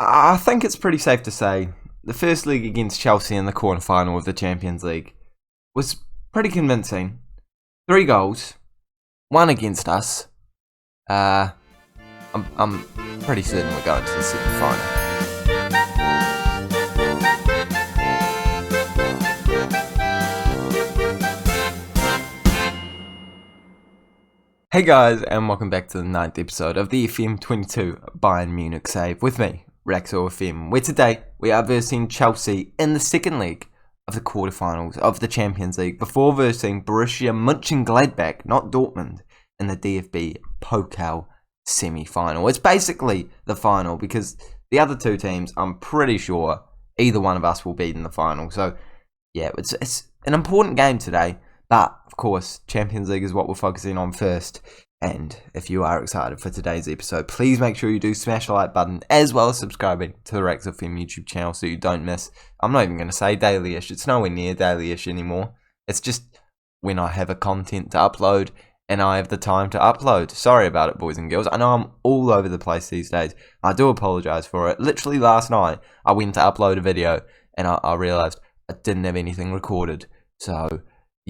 I think it's pretty safe to say the first leg against Chelsea in the quarter-final of the Champions League was pretty convincing. 3 goals, 1 against us. I'm pretty certain we're going to the semi-final. Hey guys, and welcome back to the 9th episode of the FM22 Bayern Munich Save with me, Raxo FM, where today we are versing Chelsea in the second leg of the quarterfinals of the Champions League before versing Borussia Mönchengladbach, not Dortmund, in the DFB-Pokal semi-final. It's basically the final because the other 2 teams, I'm pretty sure either one of us will beat in the final. So yeah, it's an important game today. But, of course, Champions League is what we're focusing on first. And if you are excited for today's episode, please make sure you do smash the like button as well as subscribing to the Rax FM YouTube channel so you don't miss. I'm not even going to say daily-ish. It's nowhere near daily-ish anymore. It's just when I have a content to upload and I have the time to upload. Sorry about it, boys and girls. I know I'm all over the place these days. I do apologise for it. Literally last night, I went to upload a video and I realised I didn't have anything recorded. So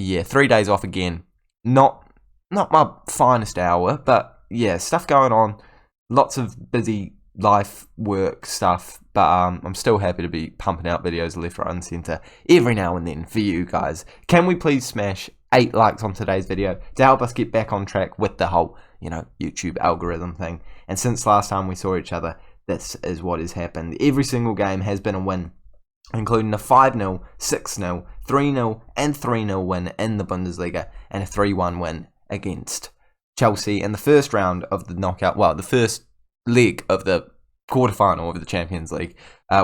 yeah, 3 days off again. Not my finest hour, but yeah, stuff going on. Lots of busy life, work stuff. But I'm still happy to be pumping out videos left, right, and centre every now and then for you guys. Can we please smash 8 likes on today's video to help us get back on track with the whole, YouTube algorithm thing? And since last time we saw each other, this is what has happened. Every single game has been a win, including a 5-0, 6-0, 3-0 and 3-0 win in the Bundesliga and a 3-1 win against Chelsea in the first round of the the first leg of the quarterfinal of the Champions League,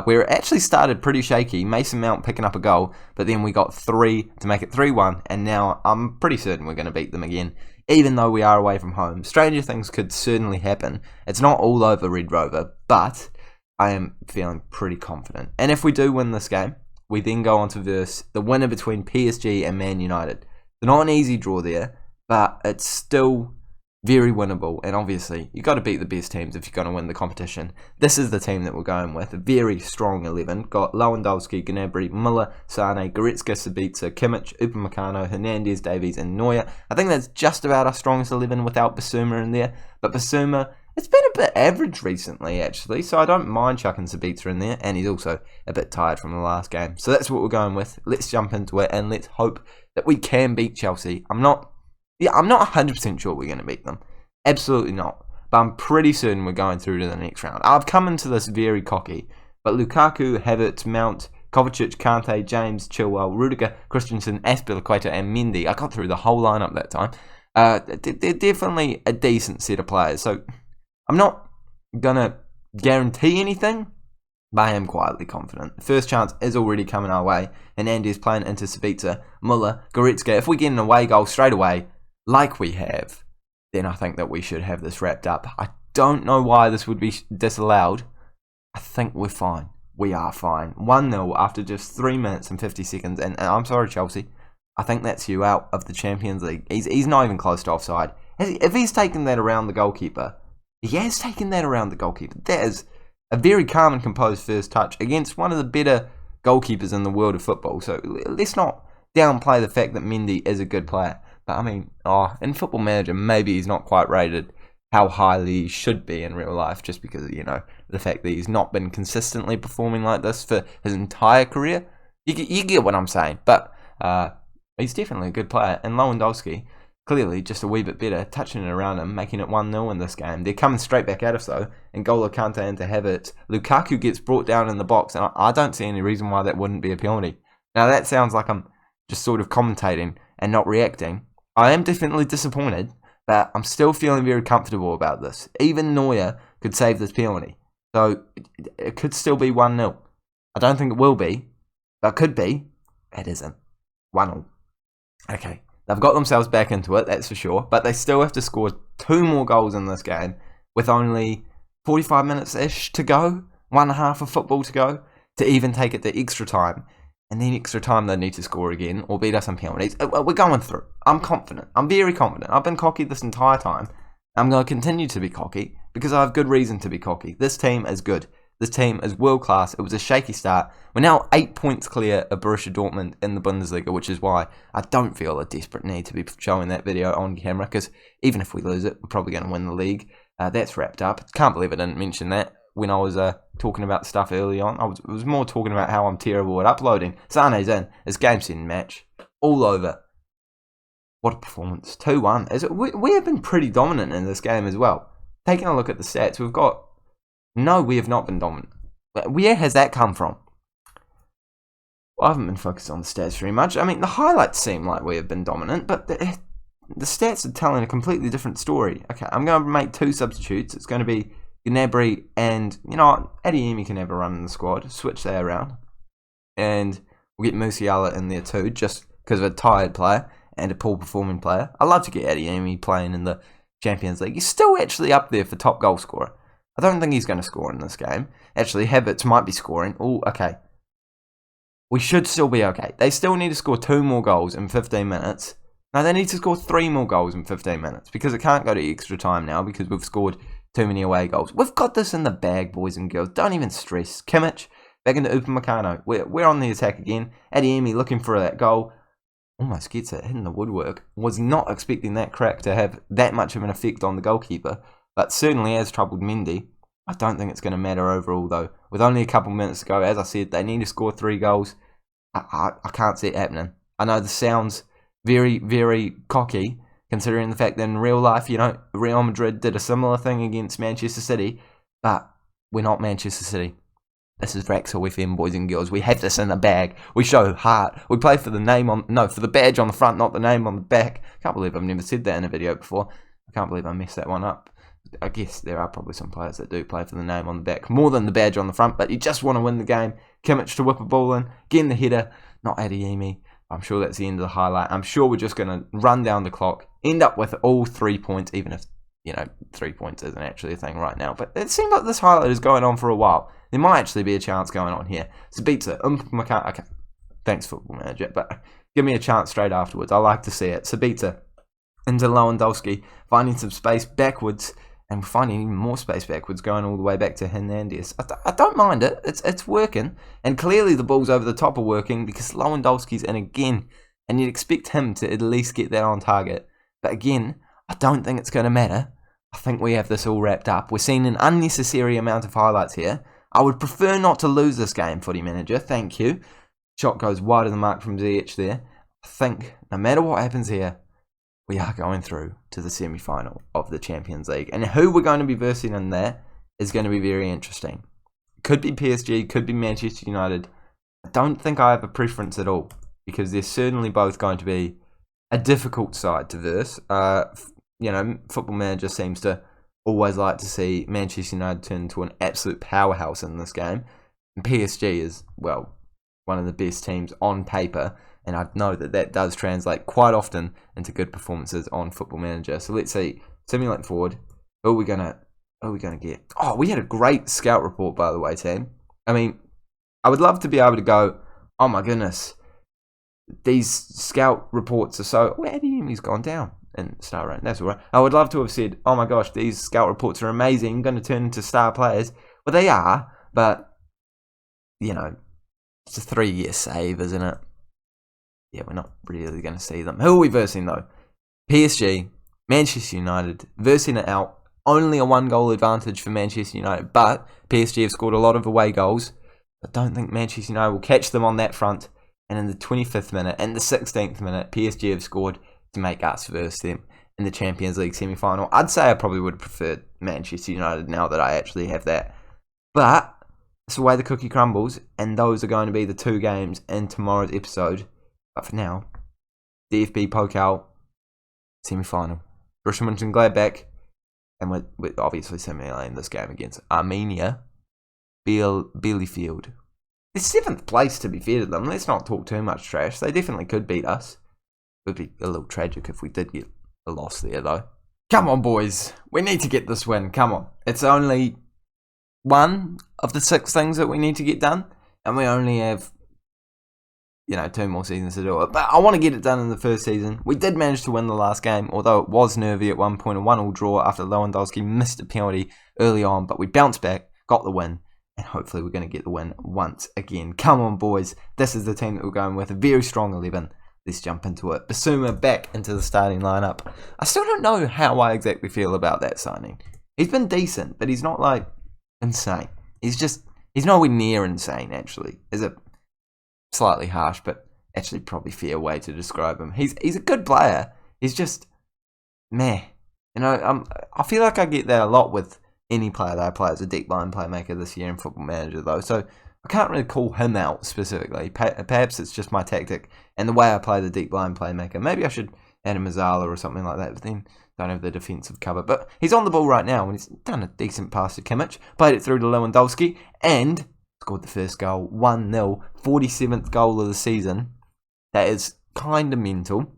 where it actually started pretty shaky. Mason Mount picking up a goal, but then we got 3 to make it 3-1, and now I'm pretty certain we're going to beat them again, even though we are away from home. Stranger things could certainly happen. It's not all over Red Rover, but I am feeling pretty confident. And if we do win this game, we then go on to verse the winner between PSG and Man United. They're not an easy draw there, but it's still very winnable. And obviously, you've got to beat the best teams if you're going to win the competition. This is the team that we're going with. A very strong 11. Got Lewandowski, Gnabry, Muller, Sane, Goretzka, Sabitzer, Kimmich, Upamecano, Hernandez, Davies, and Neuer. I think that's just about our strongest 11 without Bissouma in there. But Bissouma, it's been a bit average recently, actually, so I don't mind chucking Sabitzer in there, and he's also a bit tired from the last game. So that's what we're going with. Let's jump into it, and let's hope that we can beat Chelsea. I'm not 100% sure we're going to beat them. Absolutely not. But I'm pretty certain we're going through to the next round. I've come into this very cocky, but Lukaku, Havertz, Mount, Kovacic, Kante, James, Chilwell, Rudiger, Christensen, Azpilicueta, and Mendy. I got through the whole lineup that time. They're definitely a decent set of players, so I'm not going to guarantee anything, but I am quietly confident. The first chance is already coming our way, and Andy's playing into Sabitzer, Muller, Goretzka. If we get an away goal straight away, like we have, then I think that we should have this wrapped up. I don't know why this would be disallowed. I think we're fine. We are fine. 1-0 after just 3 minutes and 50 seconds, and I'm sorry, Chelsea. I think that's you out of the Champions League. He's not even close to offside. If he's taken that around the goalkeeper, he has taken that around the goalkeeper. That is a very calm and composed first touch against one of the better goalkeepers in the world of football. So let's not downplay the fact that Mendy is a good player. But I mean, in Football Manager, maybe he's not quite rated how highly he should be in real life, just because of, the fact that he's not been consistently performing like this for his entire career. You get what I'm saying. But he's definitely a good player. And Lewandowski, clearly just a wee bit better, touching it around him, making it 1-0 in this game. They're coming straight back at us though, and N'Golo Kante into Havertz. Lukaku gets brought down in the box, and I don't see any reason why that wouldn't be a penalty. Now that sounds like I'm just sort of commentating and not reacting. I am definitely disappointed, but I'm still feeling very comfortable about this. Even Neuer could save this penalty, so it could still be 1-0. I don't think it will be, but it could be. It isn't. 1-0. Okay. They've got themselves back into it, that's for sure, but they still have to score 2 more goals in this game with only 45 minutes-ish to go, 1.5 of football to go, to even take it to extra time. And then extra time they need to score again or beat us on penalties. We're going through. I'm confident. I'm very confident. I've been cocky this entire time. I'm going to continue to be cocky because I have good reason to be cocky. This team is good. The team is world class. It was a shaky start. We're now 8 points clear of Borussia Dortmund in the Bundesliga, which is why I don't feel a desperate need to be showing that video on camera, because even if we lose it, we're probably going to win the league. That's wrapped up. Can't believe I didn't mention that when I was talking about stuff early on. I was more talking about how I'm terrible at uploading. Sane's in. It's game set and match. All over. What a performance. 2-1. We have been pretty dominant in this game as well. Taking a look at the stats, we've got... No, we have not been dominant. Where has that come from? Well, I haven't been focused on the stats very much. I mean, the highlights seem like we have been dominant, but the stats are telling a completely different story. Okay, I'm going to make 2 substitutes. It's going to be Gnabry and, you know what, Adeyemi can have a run in the squad. Switch that around. And we'll get Musiala in there too, just because of a tired player and a poor performing player. I love to get Adeyemi playing in the Champions League. He's still actually up there for top goal scorer. I don't think he's going to score in this game. Actually, Havertz might be scoring. Oh, okay. We should still be okay. They still need to score 2 more goals in 15 minutes. No, they need to score 3 more goals in 15 minutes, because it can't go to extra time now because we've scored too many away goals. We've got this in the bag, boys and girls. Don't even stress. Kimmich, back into Upamecano. We're on the attack again. Adeyemi looking for that goal. Almost gets it, hitting the woodwork. Was not expecting that crack to have that much of an effect on the goalkeeper, but certainly has troubled Mendy. I don't think it's going to matter overall, though. With only a couple minutes to go, as I said, they need to score 3 goals. I can't see it happening. I know this sounds very, very cocky, considering the fact that in real life, you know, Real Madrid did a similar thing against Manchester City, but we're not Manchester City. This is Wrexham FM, boys and girls. We have this in the bag. We show heart. We play for the name on... No, for the badge on the front, not the name on the back. Can't believe I've never said that in a video before. I can't believe I messed that one up. I guess there are probably some players that do play for the name on the back more than the badge on the front, but you just want to win the game. Kimmich to whip a ball in, getting the header, not Adeyemi. I'm sure that's the end of the highlight. I'm sure we're just going to run down the clock, end up with all 3 points, even if, you know, 3 points isn't actually a thing right now. But it seems like this highlight is going on for a while. There might actually be a chance going on here. Sabitzer, okay, thanks Football Manager, but give me a chance straight afterwards. I like to see it. Sabitzer into Lewandowski, finding some space backwards. And we're finding even more space backwards, going all the way back to Hernandez. I don't mind it. It's working. And clearly the balls over the top are working, because Lewandowski's in again. And you'd expect him to at least get that on target. But again, I don't think it's going to matter. I think we have this all wrapped up. We're seeing an unnecessary amount of highlights here. I would prefer not to lose this game, Footy Manager. Thank you. Shot goes wide of the mark from Ziyech there. I think no matter what happens here, we are going through to the semi-final of the Champions League. And who we're going to be versing in there is going to be very interesting. Could be PSG, could be Manchester United. I don't think I have a preference at all, because they're certainly both going to be a difficult side to verse. You know, Football Manager seems to always like to see Manchester United turn into an absolute powerhouse in this game. And PSG is, well, one of the best teams on paper. And I know that that does translate quite often into good performances on Football Manager. So let's see. Simulate forward. Who are we gonna get? Oh, we had a great scout report, by the way, team. I mean, I would love to be able to go, oh my goodness, these scout reports are so... Well, Adeyemi's gone down in star rank. That's all right. I would love to have said, oh my gosh, these scout reports are amazing, going to turn into star players. Well, they are, but, you know, it's a 3-year save, isn't it? Yeah, we're not really going to see them. Who are we versing, though? PSG, Manchester United, versing it out. Only a 1-goal advantage for Manchester United, but PSG have scored a lot of away goals. I don't think Manchester United will catch them on that front. And in the 25th minute and the 16th minute, PSG have scored to make us verse them in the Champions League semi-final. I'd say I probably would have preferred Manchester United now that I actually have that. But it's the way the cookie crumbles, and those are going to be the 2 games in tomorrow's episode. But for now, DFB-Pokal semi-final. Borussia Mönchengladbach, and we're obviously simulating this game against Arminia Bielefeld. They're 7th place, to be fair to them. Let's not talk too much trash. They definitely could beat us. It would be a little tragic if we did get a loss there, though. Come on, boys. We need to get this win. Come on. It's only one of the 6 things that we need to get done, and we only have, you know, 2 more seasons to do it. But I want to get it done in the first season. We did manage to win the last game, although it was nervy at one point, a 1-1 draw after Lewandowski missed a penalty early on. But we bounced back, got the win, And hopefully we're going to get the win once again. Come on, boys. This is the team that we're going with. A very strong 11. Let's jump into it. Basuma back into the starting lineup. I still don't know how I exactly feel about that signing. He's been decent, but he's not like insane. He's nowhere near insane, actually. Is it slightly harsh, but actually probably fair way to describe him. He's a good player. He's just meh. You know, I feel like I get that a lot with any player that I play as a deep line playmaker this year in Football Manager, though. So I can't really call him out specifically. Perhaps it's just my tactic and the way I play the deep line playmaker. Maybe I should add a Musiala or something like that, but then don't have the defensive cover. But he's on the ball right now, and he's done a decent pass to Kimmich, played it through to Lewandowski, and scored the first goal, 1-0, 47th goal of the season. That is kind of mental.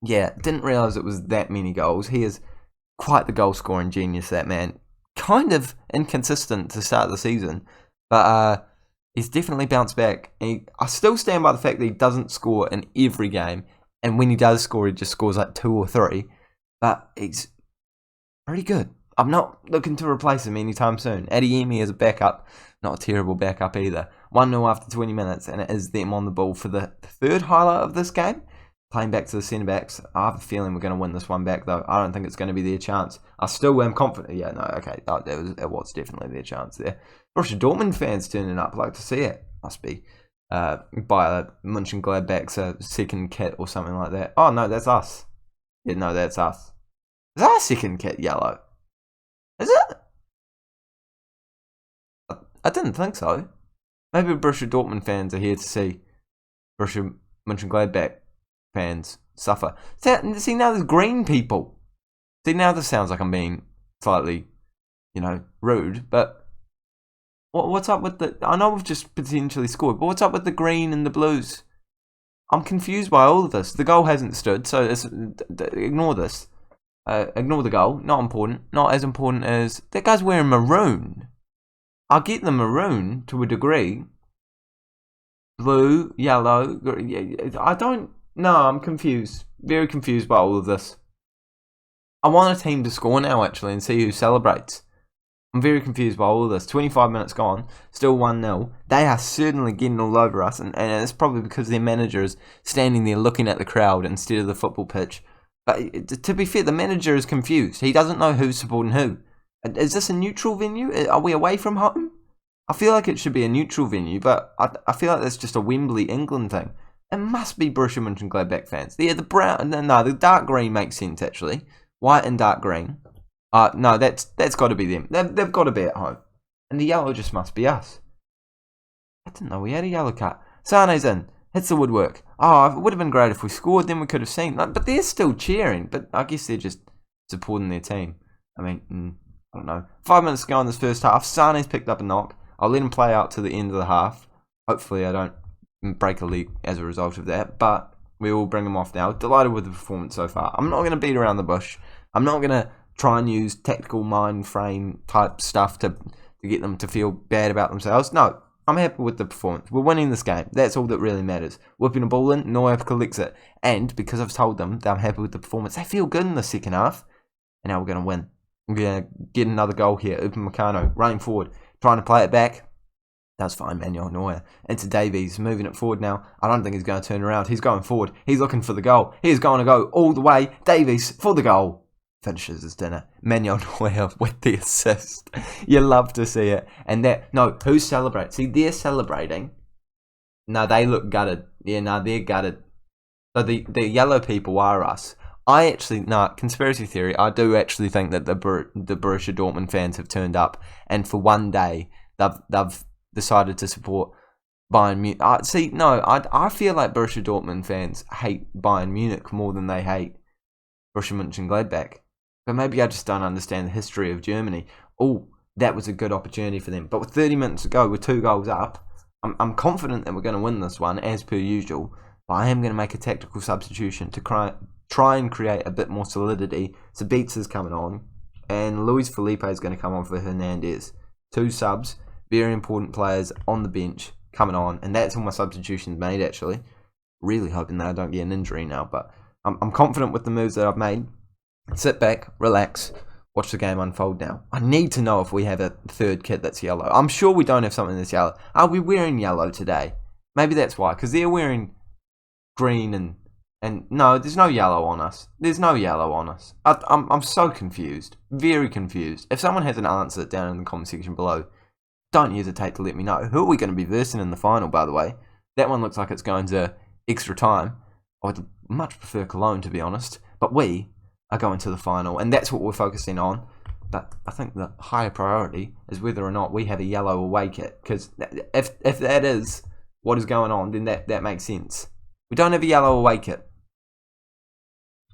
Yeah, didn't realise it was that many goals. He is quite the goal-scoring genius, that man. Kind of inconsistent to start the season, but he's definitely bounced back. I still stand by the fact that he doesn't score in every game, and when he does score, he just scores like 2 or 3. But he's pretty good. I'm not looking to replace him anytime soon. Adeyemi as a backup, not a terrible backup either. 1-0 after 20 minutes, and it is them on the ball for the third highlight of this game. Playing back to the centre-backs. I have a feeling we're going to win this one back, though. I don't think it's going to be their chance. I still am confident. Yeah, no, okay. It was definitely their chance there. Borussia Dortmund fans turning up. Like to see it. Must be by Mönchengladbach's second kit or something like that. Oh, no, that's us. Yeah, no, that's us. Is our second kit yellow? Is it? I didn't think so. Maybe Borussia Dortmund fans are here to see Borussia Mönchengladbach fans suffer. See, now there's green people. See, now this sounds like I'm being slightly, rude, but what's up with the... I know we've just potentially scored, but what's up with the green and the blues? I'm confused by all of this. The goal hasn't stood, so ignore this. Ignore the goal. Not important. Not as important as... That guy's wearing maroon. I get the maroon to a degree. Blue, yellow... I don't... No, I'm confused. Very confused by all of this. I want a team to score now, actually, and see who celebrates. I'm very confused by all of this. 25 minutes gone, still 1-0. They are certainly getting all over us, and it's probably because their manager is standing there looking at the crowd instead of the football pitch. But to be fair, the manager is confused. He doesn't know who's supporting who. Is this a neutral venue? Are we away from home? I feel like it should be a neutral venue, but I feel like that's just a Wembley, England thing. It must be Borussia Mönchengladbach fans. Yeah, the brown, no, the dark green makes sense actually. White and dark green. No, that's got to be them. They've got to be at home, and the yellow just must be us. I didn't know we had a yellow card. Sane's in, hits the woodwork. Oh, it would have been great if we scored. Then we could have seen. But they're still cheering. But I guess they're just supporting their team. I mean, I don't know. 5 minutes to go in this first half. Sane's picked up a knock. I'll let him play out to the end of the half. Hopefully, I don't break a leg as a result of that, but we will bring him off now. Delighted with the performance so far. I'm not going to beat around the bush. I'm not going to try and use tactical mind frame type stuff to get them to feel bad about themselves. No, I'm happy with the performance. We're winning this game. That's all that really matters. Whipping a ball in, Neuer collects it. And because I've told them that I'm happy with the performance, they feel good in the second half. And now we're going to win. We're going to get another goal here. Upamecano running forward, trying to play it back. That's fine, Manuel Neuer. Into Davies, moving it forward now. I don't think he's going to turn around. He's going forward. He's looking for the goal. He's going to go all the way. Davies for the goal. Finishes his dinner. Manuel Neuer with the assist. You love to see it. And who celebrates? See, they're celebrating. No, they look gutted. Yeah, no, they're gutted. So the yellow people are us. Conspiracy theory, I do actually think that the Borussia Dortmund fans have turned up. And for one day, they've decided to support Bayern Munich. I feel like Borussia Dortmund fans hate Bayern Munich more than they hate Borussia Mönchengladbach. But maybe I just don't understand the history of Germany. Oh, that was a good opportunity for them. But with 30 minutes to go, with 2 goals up, I'm confident that we're going to win this one, as per usual. But I am going to make a tactical substitution to try and create a bit more solidity. So Beats is coming on, and Luis Felipe is going to come on for Hernandez. 2 subs. Very important players on the bench coming on, and that's all my substitutions made actually. Really hoping that I don't get an injury now, but I'm confident with the moves that I've made. Sit back, relax, watch the game unfold now. I need to know if we have a third kit that's yellow. I'm sure we don't have something that's yellow. Are we wearing yellow today? Maybe that's why, because they're wearing green and no, there's no yellow on us. There's no yellow on us. I'm so confused. Very confused. If someone has an answer down in the comment section below, don't hesitate to let me know. Who are we going to be versing in the final, by the way? That one looks like it's going to extra time. I'd much prefer Cologne, to be honest. But we are going to the final, and that's what we're focusing on. But I think the higher priority is whether or not we have a yellow away kit. Because if that is what is going on, then that makes sense. We don't have a yellow away kit.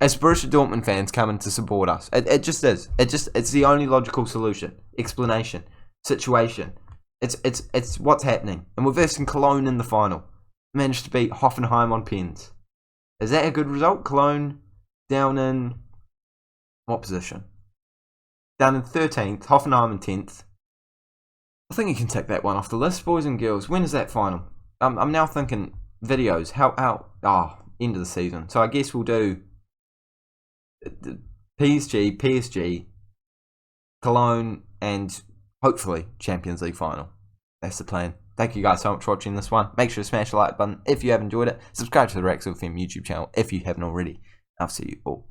As Borussia Dortmund fans coming to support us, it just is. It's the only logical solution, explanation, situation. It's what's happening, and we're versing Cologne in the final. Managed to beat Hoffenheim on pens. Is that a good result? Cologne down in what position? Down in 13th, Hoffenheim in 10th. I think you can take that one off the list, boys and girls. When is that final? I'm now thinking videos. End of the season. So I guess we'll do PSG, Cologne, and hopefully Champions League final. That's the plan. Thank you guys so much for watching this one. Make sure to smash the like button if you have enjoyed it. Subscribe to the Rex FM YouTube channel if you haven't already. I'll see you all